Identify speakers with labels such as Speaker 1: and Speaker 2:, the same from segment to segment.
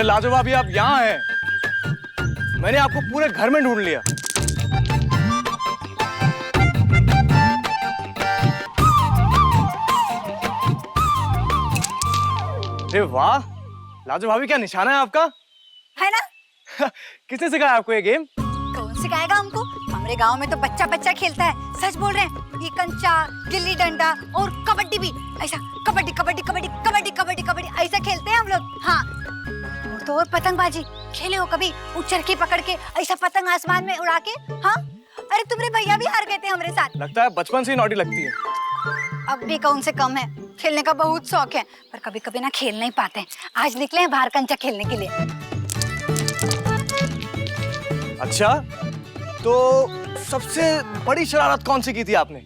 Speaker 1: लाजो भाभी आप यहाँ हैं। मैंने आपको पूरे घर में ढूंढ लिया। अरे वाह, लाजो भाभी क्या निशाना है आपका?
Speaker 2: है ना?
Speaker 1: किसने सिखाया आपको ये गेम?
Speaker 2: कौन सिखाएगा हमको? हमारे गांव में तो बच्चा बच्चा खेलता है। सच बोल रहे हैं। ये कंचा, गिल्ली डंडा और कबड्डी भी ऐसा कबड्डी कबड्डी कबड्डी कबड्डी कबड्डी कबड्डी ऐसा खेलते हैं हम लोग। हाँ, और तो और पतंगबाजी खेले हो कभी? उचरखी पकड़ के ऐसा पतंग आसमान में उड़ा के। हाँ, अरे तुम्हारे भैया भी हार गए थे हमारे साथ।
Speaker 1: लगता है बचपन से ही नॉटी लगती है।
Speaker 2: अब भी कौन से कम है, खेलने का बहुत शौक है, पर कभी कभी ना खेल नहीं पाते हैं। आज निकले हैं बाहर कंचा खेलने के लिए।
Speaker 1: अच्छा, तो सबसे बड़ी शरारत कौन सी की थी आपने?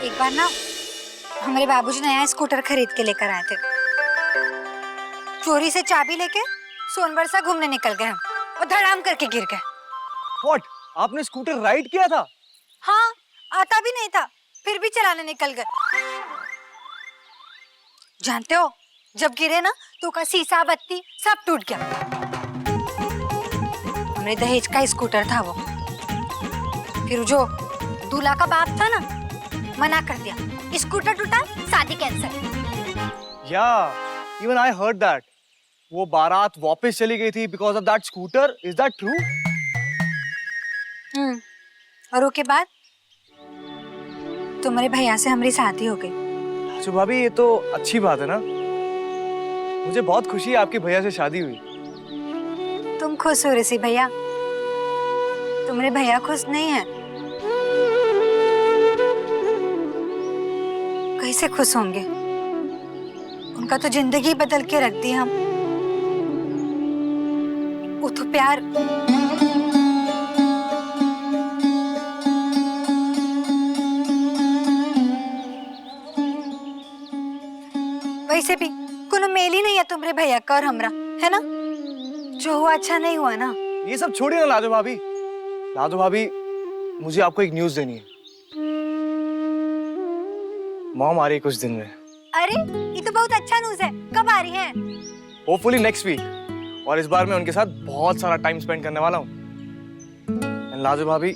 Speaker 2: एक बार ना हमारे बाबूजी नया स्कूटर खरीद के लेकर आए थे। चोरी से चाबी लेके सोनबरसा घूमने निकल गए हम और धड़ाम करके गिर गए।
Speaker 1: What? आपने स्कूटर राइड किया था?
Speaker 2: हाँ, आता भी नहीं था, फिर भी चलाने निकल गए। जानते हो, जब गिरे ना तो का शीशा बत्ती सब टूट गया। हमरे दहेज का स्कूटर था वो। फिर जो दूल्हा का बाप था ना, मना कर दिया। स्कूटर टूटा, शादी cancel.
Speaker 1: Yeah, even I heard that. वो बारात वापस चली गई थी because of that scooter. Is that true?
Speaker 2: और उसके बाद तुम्हारे भैया से हमारी शादी हो गई।
Speaker 1: लाजो भाभी ये तो अच्छी बात है ना। मुझे बहुत खुशी है आपके भैया से शादी हुई।
Speaker 2: तुम खुश हो ऋषि भैया? तुम्हारे भैया खुश नहीं है। कैसे खुश होंगे? उनका तो जिंदगी बदल के रख दी हम। वो तो प्यार वैसे भी कोनो मेल ही नहीं है तुम्हारे भैया का और हमरा, है ना? जो हुआ अच्छा नहीं हुआ ना।
Speaker 1: ये सब छोड़िए ना लाजो भाभी। लाजो भाभी, मुझे आपको एक न्यूज़ देनी है। मॉम आ रही है कुछ दिन में।
Speaker 2: अरे, ये तो बहुत अच्छा न्यूज़ है। कब आ रही है?
Speaker 1: Hopefully next week. और इस बार मैं उनके साथ बहुत सारा टाइम स्पेंड करने वाला हूँ। एंड लाजो भाभी,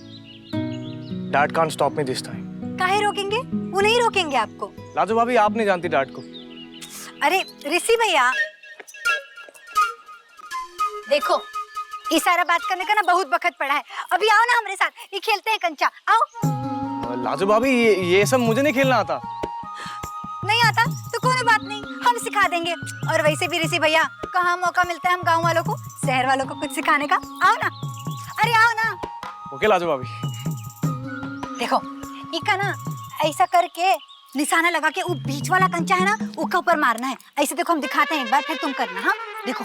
Speaker 1: dad can't stop me this time.
Speaker 2: काहे रोकेंगे? वो नहीं रोकेंगे आपको।
Speaker 1: लाजो भाभी, आप नहीं जानती डैड को।
Speaker 2: अरे ऋषि भैया, देखो इशारा बात करने का ना बहुत वक्त पड़ा है। अभी आओ ना हमारे साथ, ये खेलते हैं कंचा। आओ।
Speaker 1: लाजो भाभी, ये सब मुझे नहीं खेलना आता।
Speaker 2: नहीं आता तो कोई बात नहीं, हम सिखा देंगे। और वैसे भी ऋषि भैया, कहाँ मौका मिलता है हम गांव वालों को, शहर वालों को कुछ सिखाने का। आओ ना, अरे आओ ना।
Speaker 1: ओके लाजो भाभी।
Speaker 2: देखो इका ना ऐसा करके निशाना लगा के वो बीच वाला कंचा है ना, उसके ऊपर मारना है। ऐसे देखो, हम दिखाते हैं एक बार, फिर तुम करना। हाँ देखो।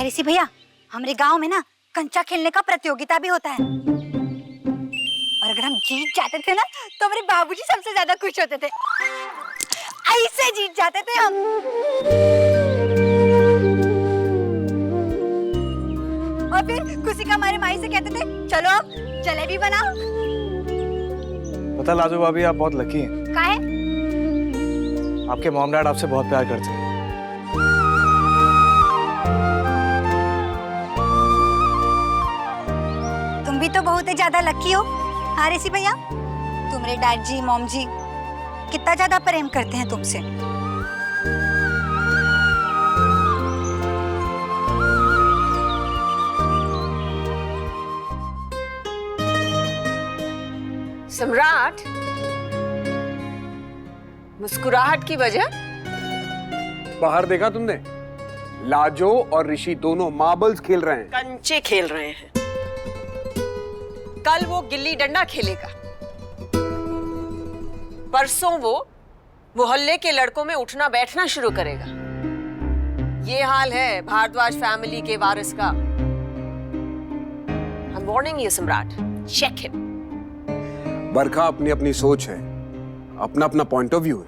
Speaker 2: ऋषि भैया, हमारे गांव में ना कंचा खेलने का प्रतियोगिता भी होता है। और अगर हम जीत जाते थे ना तो हमारे बाबूजी सबसे ज्यादा खुश होते थे। ऐसे जीत जाते थे हम। और फिर खुशी का हमारे माई से कहते थे, चलो अब जलेबी बनाओ।
Speaker 1: पता लाजो भाभी, आप बहुत लकी हैं।
Speaker 2: काहे?
Speaker 1: आपके मॉम डैड आपसे बहुत प्यार करते हैं।
Speaker 2: तुम भी तो बहुत ही ज्यादा लकी हो। हाँ ऋषि भैया, तुम्हारे डैड जी, मॉम जी कितना ज्यादा प्रेम करते हैं तुमसे।
Speaker 3: सम्राट, मुस्कुराहट की वजह?
Speaker 4: बाहर देखा तुमने? लाजो और ऋषि दोनों मार्बल्स खेल रहे हैं।
Speaker 3: कंचे खेल रहे हैं। कल वो गिल्ली डंडा खेलेगा, परसों वो मोहल्ले के लड़कों में उठना बैठना शुरू करेगा। ये हाल है भारद्वाज फैमिली के वारिस का। I'm warning you, सम्राट, check him।
Speaker 4: बरखा अपनी अपनी सोच है, अपना अपना पॉइंट ऑफ व्यू है।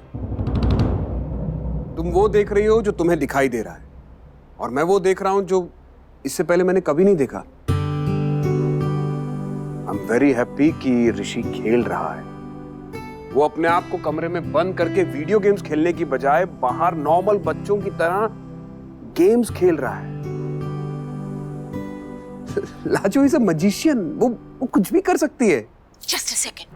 Speaker 4: तुम वो देख रही हो जो तुम्हें दिखाई दे रहा है, और मैं वो देख रहा हूं जो इससे पहले मैंने कभी नहीं देखा। आई एम वेरी हैप्पी कि ऋषि खेल रहा है। वो अपने आप को कमरे में बंद करके वीडियो गेम्स खेलने की बजाय बाहर नॉर्मल बच्चों की तरह गेम्स खेल रहा है। लाजो इज अ मैजिशियन, वो कुछ भी कर सकती है।
Speaker 3: Just a second।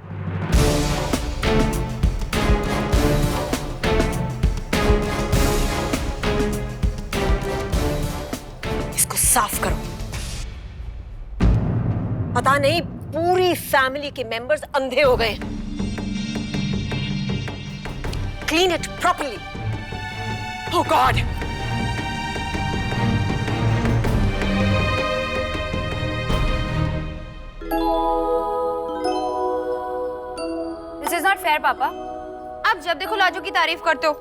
Speaker 3: इसको साफ करो। पता नहीं पूरी फैमिली के मेंबर्स अंधे हो गए। Clean it properly। Oh God।
Speaker 5: This is not fair पापा। आप जब देखो लाजो की तारीफ करते हो,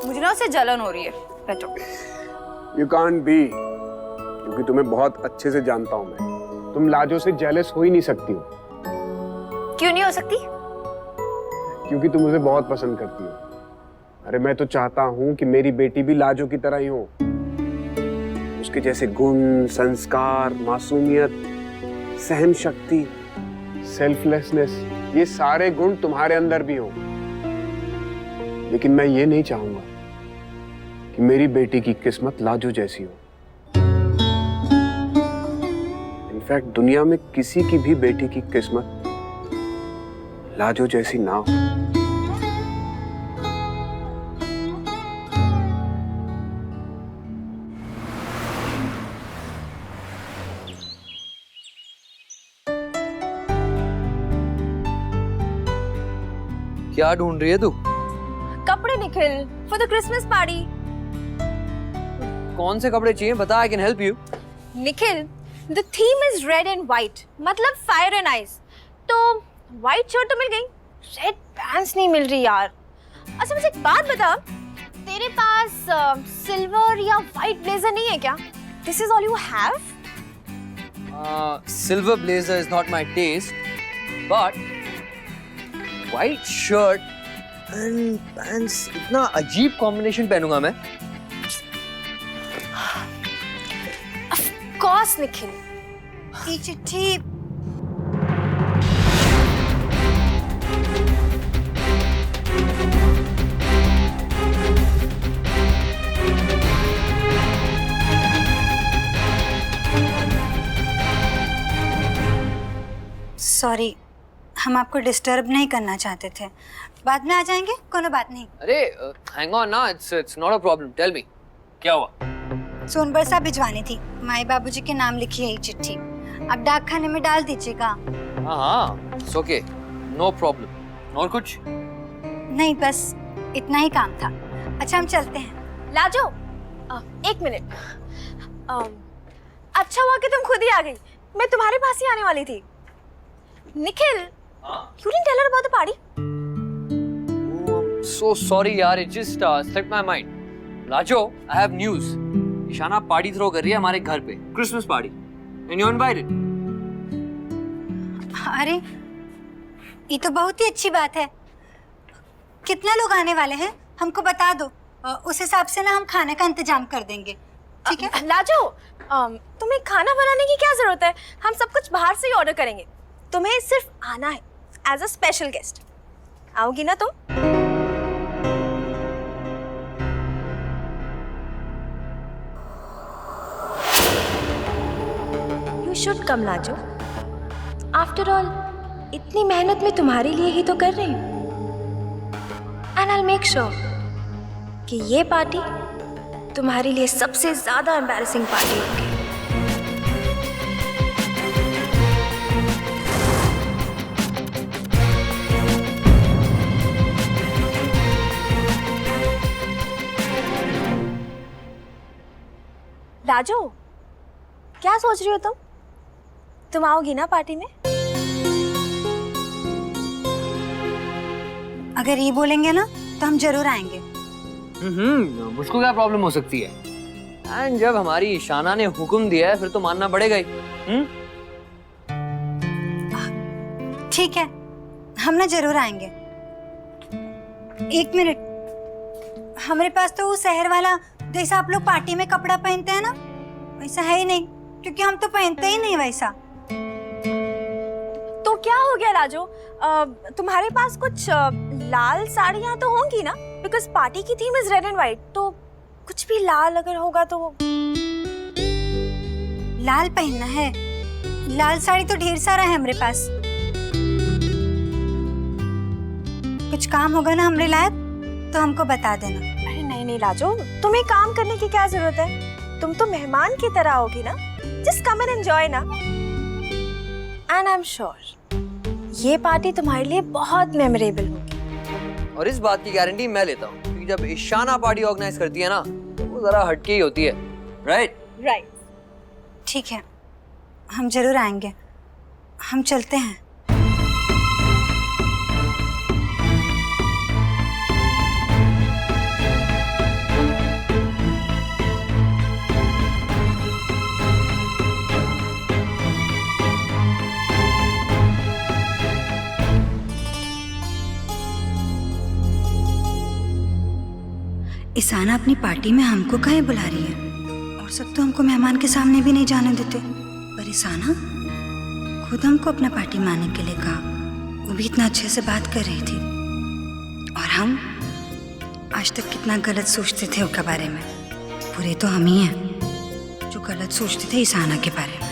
Speaker 5: मुझे ना उससे जलन हो रही है। बैठो।
Speaker 4: यू कांट बी, क्योंकि तुम्हें बहुत अच्छे से जानता हूं मैं। तुम लाजो से जेलस हो ही नहीं सकती हो।
Speaker 5: क्यों नहीं हो सकती?
Speaker 4: क्योंकि तुम मुझे बहुत पसंद करती हो। अरे मैं तो चाहता हूं कि मेरी बेटी भी लाजो की तरह ही हो। उसके जैसे गुण, संस्कार, मासूमियत, सहन शक्ति, सेल्फलेसनेस, ये सारे गुण तुम्हारे अंदर भी हो। लेकिन मैं ये नहीं चाहूंगा कि मेरी बेटी की किस्मत लाजो जैसी हो। इनफैक्ट दुनिया में किसी की भी बेटी की किस्मत लाजो जैसी ना हो।
Speaker 6: क्या ढूंढ रही है तू?
Speaker 5: कपड़े Nikhil, for the Christmas party.
Speaker 6: कौन से कपड़े चाहिए बता, I can help you.
Speaker 5: Nikhil, the theme is red and white, मतलब फायर एंड आइस। तो व्हाइट शर्ट तो मिल गई, रेड पैंट्स नहीं मिल रही यार। अच्छा मुझे एक बात बता, तेरे पास सिल्वर या व्हाइट ब्लेजर नहीं है क्या? This is all you have?
Speaker 6: Silver blazer is not my taste, but white shirt and pants, इतना अजीब कॉम्बिनेशन पहनूंगा मैं।
Speaker 5: Of course Nikhil.
Speaker 2: ये चिट्ठी सॉरी, हम आपको डिस्टर्ब नहीं करना चाहते थे। बाद में आ जाएंगे, कोनो बात नहीं।
Speaker 6: अरे हैंग ऑन ना, it's not a problem. Tell me, क्या हुआ?
Speaker 2: सोनबर साहब भिजवानी थी, माई बाबूजी के नाम लिखी है ये चिट्ठी। आप डाक खाने में डाल दीजिएगा।
Speaker 6: हाँ, इट्स ओके, नो प्रॉब्लम। और कुछ?
Speaker 2: नहीं, बस इतना ही काम था। अच्छा हम चलते हैं।
Speaker 5: लाजो, एक मिनट। अच्छा हुआ कि तुम खुद ही आ गई, मैं तुम्हारे पास ही आने वाली थी। Nikhil, you didn't tell her about the party?
Speaker 6: I'm so sorry यार, it just slipped my mind. Lajo, I have news. Ishana party throw कर रही है हमारे घर पे, Christmas party, and you're invited.
Speaker 2: अरे ये तो बहुत ही अच्छी बात है। कितना लोग आने वाले हैं हमको बता दो, उस हिसाब से ना हम खाने का इंतजाम कर देंगे, ठीक है?
Speaker 5: लाजो, तुम्हें खाना बनाने की क्या जरूरत है? हम सब कुछ बाहर से ही ऑर्डर करेंगे। तुम्हें सिर्फ आना है एज अ स्पेशल गेस्ट। आओगी ना तुम? You should come Lajo. After all इतनी मेहनत मैं तुम्हारे लिए ही तो कर रही हूँ। एंड आई मेक श्योर कि ये पार्टी तुम्हारे लिए सबसे ज्यादा एम्बैरेसिंग पार्टी होगी। राजू, क्या सोच रही हो तुम? तुम आओगी ना पार्टी में?
Speaker 2: अगर ये बोलेंगे ना तो हम जरूर आएंगे।
Speaker 6: मुझको क्या प्रॉब्लम हो सकती है? एंड जब हमारी ईशाना ने हुक्म दिया है फिर तो मानना पड़ेगा ही।
Speaker 2: ठीक है, हम ना जरूर आएंगे। एक मिनट, हमारे पास तो वो शहर वाला जैसा आप लोग पार्टी में कपड़ा पहनते हैं ना, वैसा है ही नहीं, क्योंकि हम तो पहनते ही नहीं वैसा।
Speaker 5: तो क्या हो गया राजू? तुम्हारे पास कुछ लाल साड़ियाँ तो होंगी ना? बिकॉज पार्टी की theme is red and white, तो कुछ भी लाल अगर होगा तो।
Speaker 2: लाल पहनना है? लाल साड़ी तो ढेर सारा है हमारे पास। कुछ काम होगा ना हमारे लायक तो हमको बता देना।
Speaker 5: अरे नहीं नहीं राजू, तुम्हें काम करने की क्या जरूरत है? तुम तो मेहमान की तरह होगी ना। जस्ट कम एंड एंजॉय ना। एंड आई एम श्योर ये पार्टी तुम्हारे लिए बहुत मेमोरेबल होगी।
Speaker 6: और इस बात की गारंटी मैं लेता हूँ, क्योंकि जब ईशाना पार्टी ऑर्गेनाइज करती है ना तो वो जरा हटके ही होती है। राइट?
Speaker 5: राइट।
Speaker 2: ठीक है, हम जरूर आएंगे। हम चलते हैं। ईशाना अपनी पार्टी में हमको काहे बुला रही है? और सब तो हमको मेहमान के सामने भी नहीं जाने देते, पर ईशाना खुद हमको अपना पार्टी में आने के लिए कहा। वो भी इतना अच्छे से बात कर रही थी, और हम आज तक कितना गलत सोचते थे उसके बारे में। बुरे तो हम ही हैं जो गलत सोचते थे ईशाना के बारे में।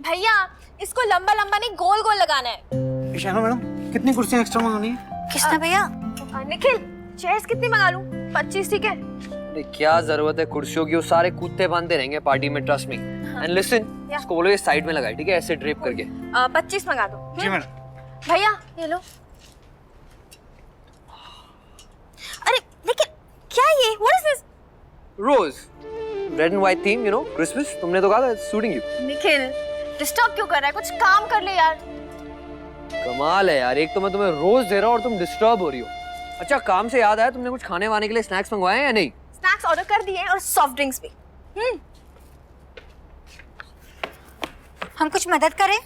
Speaker 5: भैया, इसको लंबा लंबा नहीं गोल गोल लगाना है।
Speaker 1: ईशाना मैडम, कितनी कुर्सियां एक्स्ट्रा मंगानी है?
Speaker 2: किसने भैया?
Speaker 5: निखिल, चेयर्स कितनी मंगा लूं? 25, ठीक है?
Speaker 6: अरे क्या जरूरत है कुर्सियों की? वो सारे कूदते बांधते रहेंगे पार्टी में, ट्रस्ट मी। एंड लिसन, इसको बोलो ये साइड में लगाए, ठीक है? ऐसे ड्रेप करके।
Speaker 5: 25 मंगा दो।
Speaker 1: जी मैडम।
Speaker 5: भैया ये लो। अरे निखिल, क्या ये? What is this?
Speaker 6: Rose, red and white theme, you know, Christmas. तुमने तो कहा था सूटिंग यू।
Speaker 5: निखिल, डिस्टर्ब क्यों कर रहा है? कुछ काम कर ले यार।
Speaker 6: कमाल है यार, एक तो मैं तुम्हें रोज दे रहा हूँ और तुम डिस्टर्ब हो रही हो। अच्छा, काम से याद आया, तुमने कुछ खाने वाने के लिए स्नैक्स मंगवाए हैं या नहीं?
Speaker 5: स्नैक्स ऑर्डर कर दिए और सॉफ्ट ड्रिंक्स भी।
Speaker 2: हम कुछ मदद करें?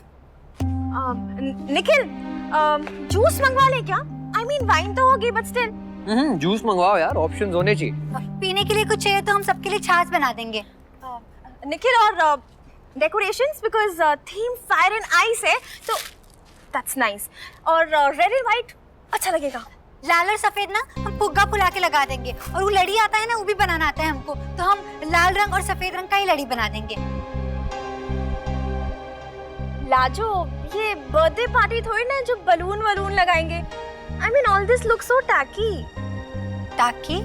Speaker 5: निखिल, जूस मंगवा ले क्या? आई मीन वाइन तो होगी बट स्टिल।
Speaker 6: जूस मंगवाओ यार, ऑप्शंस होने चाहिए।
Speaker 2: पीने के लिए कुछ चाहिए तो हम सबके लिए छाछ बना देंगे।
Speaker 5: निखिल, और decorations, because theme fire and ice है तो दैट्स नाइस। और रेड एंड व्हाइट अच्छा लगेगा।
Speaker 2: लाल और सफेद ना हम फुग्गा फुला के लगा देंगे, और वो लड़ी आता है ना, वो भी बनाना आता है हमको, तो हम लाल रंग और सफेद रंग का ही लड़ी बना देंगे।
Speaker 5: लाजो, ये बर्थडे पार्टी थोड़ी ना जो बलून वलून लगाएंगे। I mean all this looks so tacky.
Speaker 2: ताकि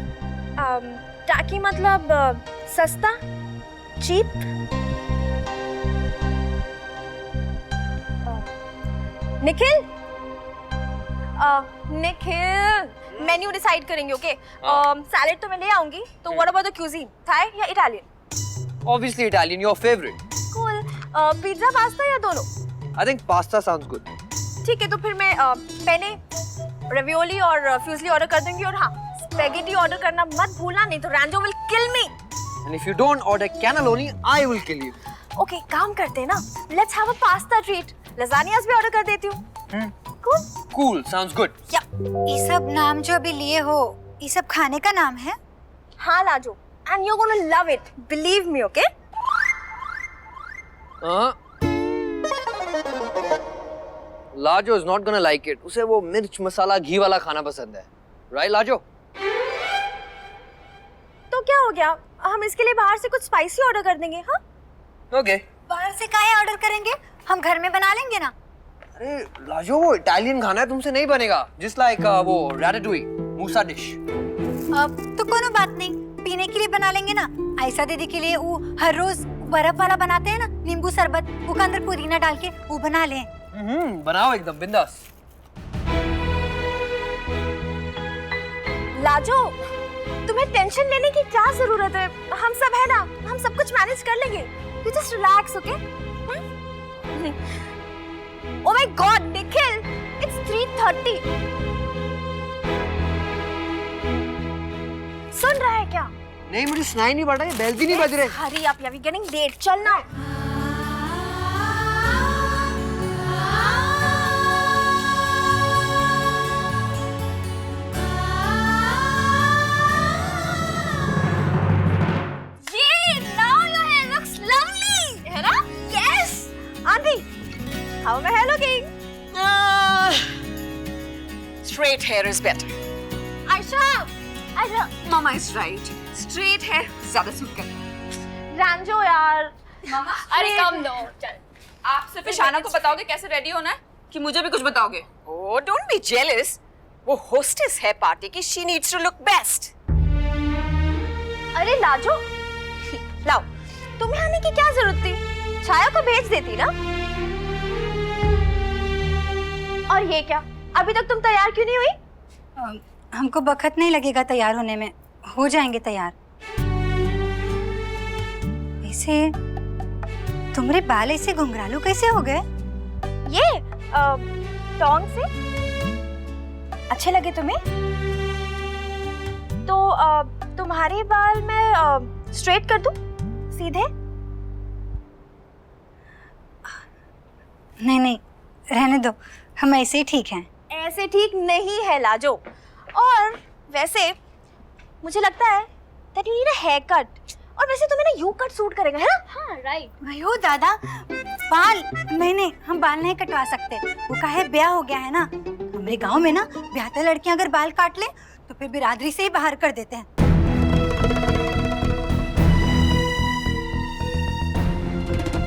Speaker 5: टैकी मतलब सस्ता, cheap. Nikhil, Nikhil, menu decide करेंगे, ओके? सैलेड तो मैं ले आऊंगी, तो what about the cuisine? Thai या Italian?
Speaker 6: Obviously Italian, your favourite.
Speaker 5: Cool. Pizza, pasta या दोनों?
Speaker 6: I think pasta sounds good.
Speaker 5: ठीक है, तो फिर मैं पेने, रेवियोली और फ्यूजली ऑर्डर कर दूंगी। और हाँ, स्पेगेटी ऑर्डर करना मत भूलना, नहीं तो Renzo will kill me.
Speaker 6: And if you don't order cannelloni, I will kill you.
Speaker 5: Okay, काम करते हैं ना, let's have a pasta treat. Lasagnas भी ऑर्डर कर देती हूँ। कूल?
Speaker 6: Cool, sounds good.
Speaker 2: या ये सब नाम जो अभी लिए हो, ये सब खाने का नाम है?
Speaker 5: हाँ Lajo, and you gonna love it, believe me, okay?
Speaker 6: Lajo is not gonna like it. उसे वो मिर्च मसाला घी वाला खाना पसंद है, राइट लाजो?
Speaker 5: तो क्या हो गया, हम इसके लिए बाहर से कुछ स्पाइसी ऑर्डर कर देंगे। हाँ
Speaker 6: ओके।
Speaker 2: बाहर से काहे ऑर्डर करेंगे? हम घर में बना लेंगे ना।
Speaker 6: अरे लाजो, वो इटालियन खाना है, तुमसे नहीं बनेगा। जिस लाइक वो रैटाटुई, मूसा डिश।
Speaker 2: अब तो कोनो बात नहीं, पीने के लिए बना लेंगे ना। आयशा दीदी के लिए वो हर रोज बर्फ वाला बनाते हैं ना, नींबू शरबत, वो के अंदर पुदीना डाल के वो बना लें।
Speaker 6: बनाओ एकदम बिंदास।
Speaker 5: लाजो, तुम्हें टेंशन लेने की क्या जरूरत है? हम सब है ना, हम सब कुछ मैनेज कर लेंगे। You just relax, okay? Oh my God Nikhil, it's 3:30। सुन रहा है क्या?
Speaker 6: नहीं, मुझे सुनाई नहीं पड़ रहा है, बेल भी नहीं बज रहे।
Speaker 5: Hurry up, we getting late, चल ना। How am I looking?
Speaker 3: Straight hair is better.
Speaker 5: Aisha,
Speaker 3: Mama is right. Straight hair ज़्यादा सूट करता है।
Speaker 5: रैंजो यार।
Speaker 7: मामा अरे कम दो। चल, आप सिर्फ इशाना को बताओगे कैसे रेडी होना है कि मुझे भी कुछ बताओगे?
Speaker 3: Oh, don't be jealous. वो hostess है पार्टी की, she needs to look best.
Speaker 5: अरे लाजो, लाओ, तुम्हें आने की क्या जरूरत थी? छाया को भेज देती ना। और ये क्या, अभी तक तुम तैयार क्यों नहीं हुई?
Speaker 2: हमको वक्त नहीं लगेगा तैयार होने में, हो जाएंगे तैयार। ऐसे तुम्हारे बाल ऐसे घुंघरालू कैसे हो गए?
Speaker 5: ये टोंग से अच्छे लगे तुम्हें? तो तुम्हारे बाल मैं स्ट्रेट कर दूं? सीधे?
Speaker 2: नहीं, रहने दो, हम ऐसे ही ठीक हैं।
Speaker 5: ऐसे ठीक नहीं है लाजो। और वैसे मुझे लगता है that you need a haircut. और वैसे तुम्हें ना यू कट सूट करेगा, है ना? हाँ, राइट।
Speaker 2: अयो दादा, बाल नहीं, हम बाल नहीं कटवा सकते। वो काहे ब्याह हो गया है ना, हमारे गांव में ना ब्याहता लड़कियां अगर बाल काट ले तो फिर बिरादरी से ही बाहर कर देते हैं।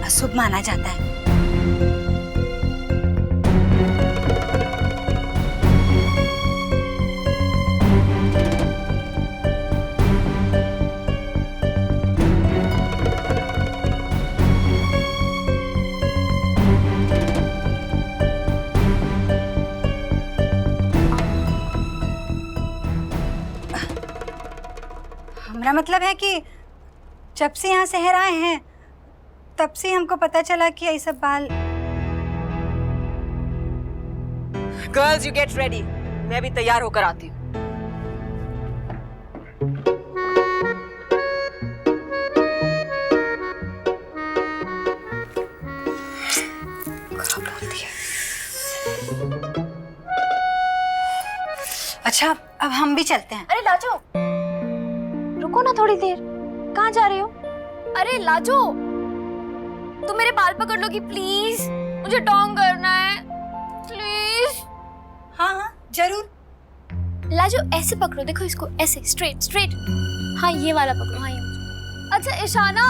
Speaker 2: अशुभ माना जाता है। हमारा मतलब है कि जब से यहाँ शहर आए हैं तब से हमको पता चला कि ये सब बाल।
Speaker 3: Girls, you get ready. मैं भी तैयार होकर आती हूँ।
Speaker 2: अच्छा, अब हम भी चलते हैं।
Speaker 5: अरे लाजो, रुको ना थोड़ी देर। कहाँ जा रहे हो?
Speaker 7: अरे लाजो, तुम मेरे बाल पकड़ लो कि प्लीज, मुझे टोंग करना है प्लीज।
Speaker 2: हाँ, जरूर।
Speaker 7: लाजो ऐसे पकड़ो, देखो इसको ऐसे स्ट्रेट स्ट्रेट। हाँ ये वाला पकड़ो, हाँ ये। अच्छा इशाना,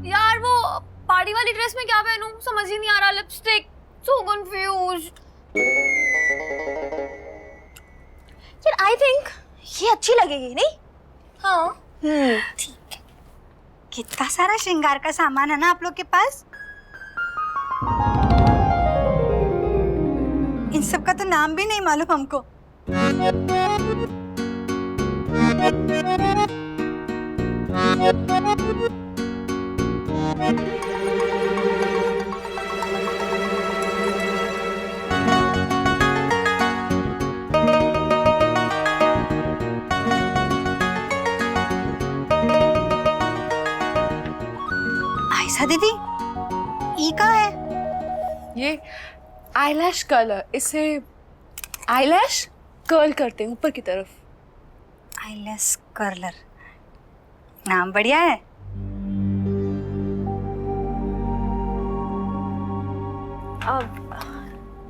Speaker 7: यार वो पार्टी वाली ड्रेस में क्या पहनूं समझ ही नहीं आ रहा। लिपस्टिक, सो कंफ्यूज्ड।
Speaker 5: यार आई थिंक ये अच्छी लगेगी, नहीं?
Speaker 7: हाँ
Speaker 2: ठीक है। कितना सारा श्रृंगार का सामान है ना आप लोग के पास। इन सब का तो नाम भी नहीं मालूम हमको। आयशा दीदी, ई का है?
Speaker 8: ये आईलैश कलर, इसे आईलैश कर्ल करते हैं ऊपर की तरफ।
Speaker 2: आईलैश कर्लर, नाम बढ़िया है।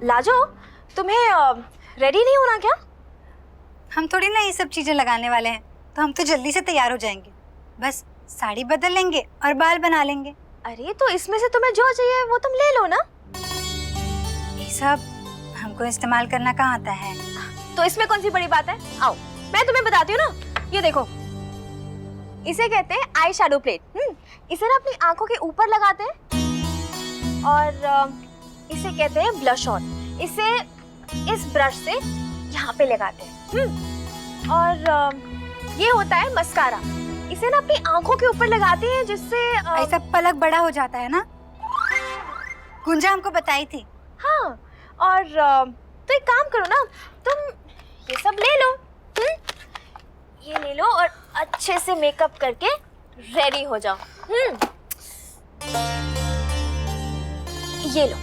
Speaker 5: लाजो, तुम्हें रेडी नहीं होना क्या?
Speaker 2: हम थोड़ी ना ये सब चीजें लगाने वाले हैं, तो हम तो जल्दी से तैयार हो जाएंगे। बस साड़ी बदल लेंगे और बाल बना लेंगे।
Speaker 5: अरे तो इसमें से तुम्हें जो चाहिए वो तुम ले लो ना।
Speaker 2: सब हमको इस्तेमाल करना कहाँ आता है?
Speaker 5: तो इसमें कौन सी बड़ी बात है? आओ मैं तुम्हें बताती हूँ ना। ये देखो, इसे कहते हैं आई शैडो प्लेट। इसे ना अपनी आंखों के ऊपर लगाते हैं और इसे कहते हैं ब्लश ऑन। इसे इस ब्रश से यहाँ पे लगाते हैं। और ये होता है मस्कारा। इसे ना अपनी आंखों के ऊपर लगाते हैं जिससे
Speaker 2: ऐसा पलक बड़ा हो जाता है ना? गुंजा हमको बताई थी।
Speaker 5: हाँ, और तो एक काम करो ना, तुम ये सब ले लो। ये ले लो और अच्छे से मेकअप करके रेडी हो जाओ। ये लो,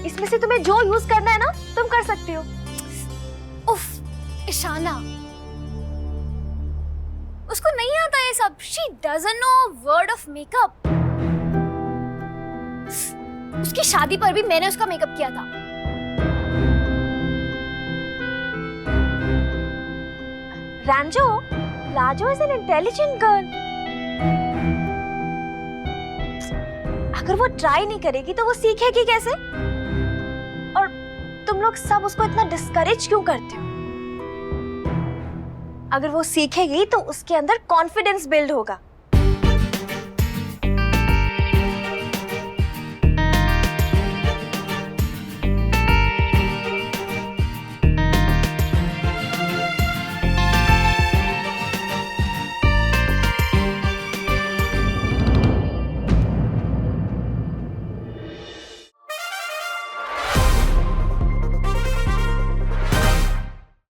Speaker 5: इसमें से तुम्हें जो यूज करना है ना तुम कर सकती हो।
Speaker 7: उफ, ईशाना, उसको नहीं आता ये सब। She doesn't know a word of makeup. उसकी शादी पर भी मैंने उसका मेकअप किया था।
Speaker 5: रैंजो, Lajo is an intelligent girl. अगर वो ट्राई नहीं करेगी तो वो सीखेगी कैसे? और तुम लोग सब उसको इतना डिस्करेज क्यों करते हो? अगर वो सीखेगी तो उसके अंदर कॉन्फिडेंस बिल्ड होगा।